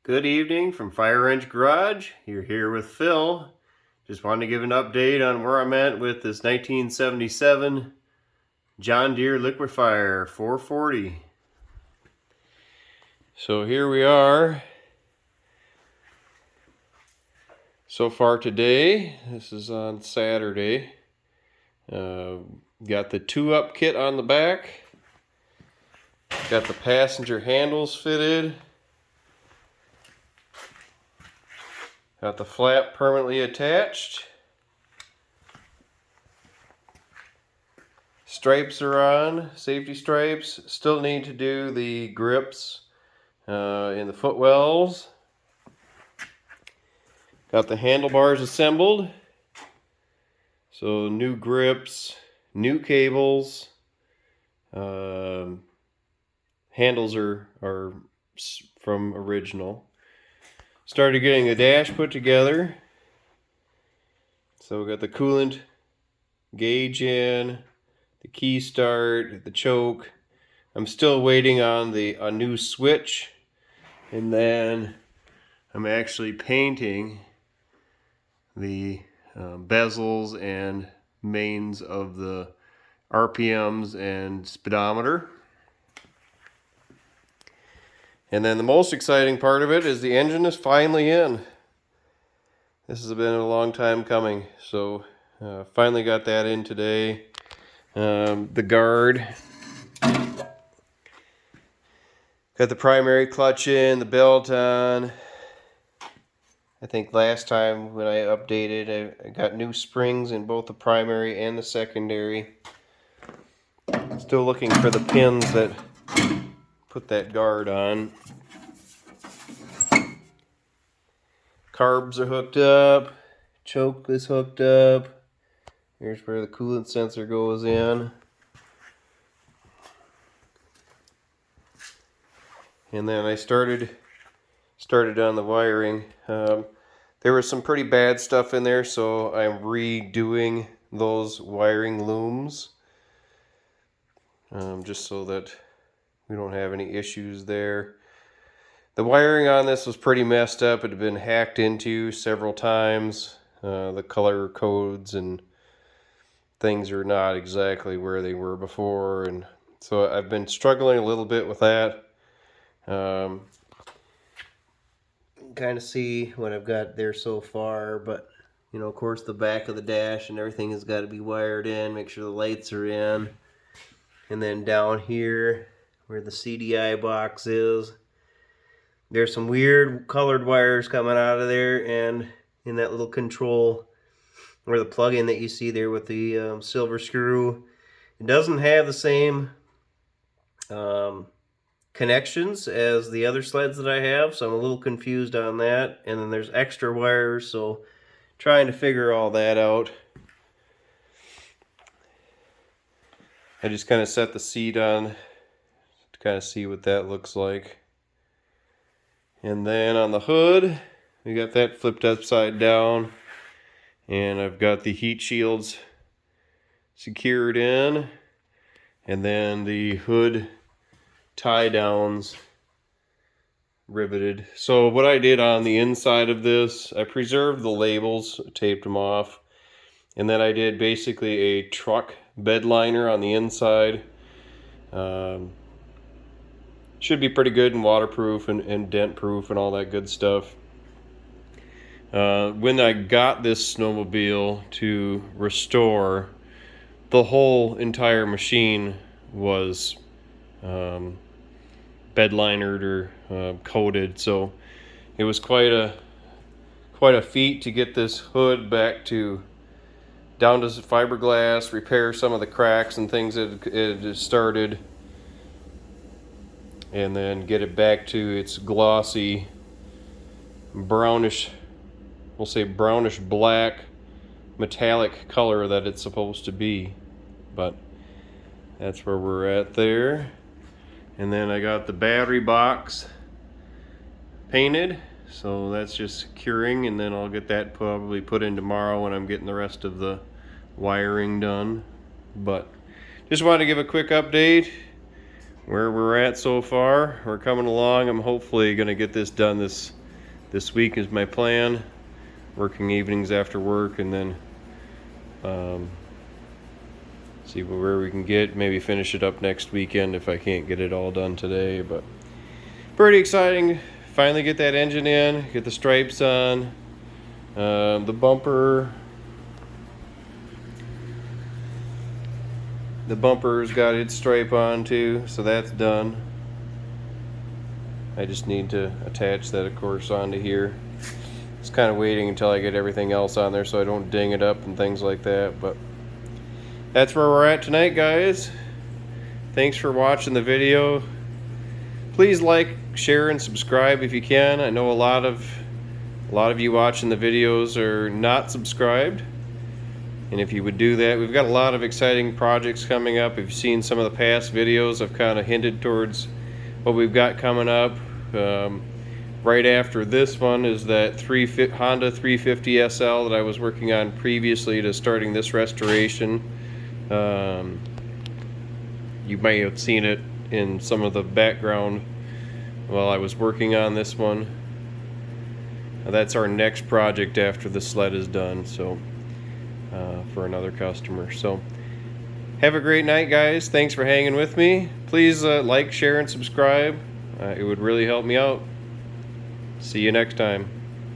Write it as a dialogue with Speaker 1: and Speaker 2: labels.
Speaker 1: Good evening from Fire Wrench Garage. You're here with Phil. Just wanted to give an update on where I'm at with this 1977 John Deere Liquefier 440. So here we are. So far today, this is on Saturday. Got the 2-up kit on the back. Got the passenger handles fitted. Got the flap permanently attached. Stripes are on, safety stripes. Still need to do the grips in the footwells. Got the handlebars assembled. So new grips, new cables. Handles are from original. Started getting the dash put together. So we got the coolant gauge in, the key start, the choke. I'm still waiting on a new switch, and then I'm actually painting the bezels and mains of the RPMs and speedometer. And then the most exciting part of it is the engine is finally in. This has been a long time coming, so finally got that in today. The guard. Got the primary clutch in, the belt on. I think last time when I updated, I got new springs in both the primary and the secondary. Still looking for the pins that put that guard on. Carbs are hooked up. Choke is hooked up. Here's where the coolant sensor goes in. And then I started on the wiring. There was some pretty bad stuff in there, so I'm redoing those wiring looms. Just so that we don't have any issues there. The wiring on this was pretty messed up. It had been hacked into several times. The color codes and things are not exactly where they were before, and so I've been struggling a little bit with that. Kind of see what I've got there so far, but you know, of course, the back of the dash and everything has got to be wired in. Make sure the lights are in. And then down here where the CDI box is, there's some weird colored wires coming out of there, and in that little control or the plug-in that you see there with the silver screw, it doesn't have the same connections as the other sleds that I have, so I'm a little confused on that. And then there's extra wires, so trying to figure all that out. I just kind of set the seat on to kind of see what that looks like. And then on the hood, we got that flipped upside down, and I've got the heat shields secured in, and then the hood tie downs riveted. So what I did on the inside of this, I preserved the labels, taped them off, and then I did basically a truck bed liner on the inside. Should be pretty good and waterproof and dent proof and all that good stuff. When I got this snowmobile to restore, the whole entire machine was bed linered or coated, so it was quite a feat to get this hood back to down to fiberglass, repair some of the cracks and things that it had started, and then get it back to its glossy brownish, we'll say brownish black metallic color that it's supposed to be. But that's where we're at there. And then I got the battery box painted, so that's just curing, and then I'll get that probably put in tomorrow when I'm getting the rest of the wiring done. But just wanted to give a quick update. where we're at so far. We're coming along. I'm hopefully going to get this done this week is my plan. Working evenings after work, and then see where we can get. Maybe finish it up next weekend if I can't get it all done today. But pretty exciting. Finally get that engine in, get the stripes on. The bumper's got its stripe on too, so that's done. I just need to attach that, of course, onto here. It's kind of waiting until I get everything else on there so I don't ding it up and things like that. But that's where we're at tonight, guys. Thanks for watching the video. Please like, share, and subscribe if you can. I know a lot of you watching the videos are not subscribed, and if you would do that, we've got a lot of exciting projects coming up. If you've seen some of the past videos, I've kind of hinted towards what we've got coming up. Right after this one is that Honda 350 SL that I was working on previously to starting this restoration. You may have seen it in some of the background while I was working on this one. That's our next project after the sled is done, so for another customer. So have a great night, guys. Thanks for hanging with me. Please like, share, and subscribe. It would really help me out. See you next time.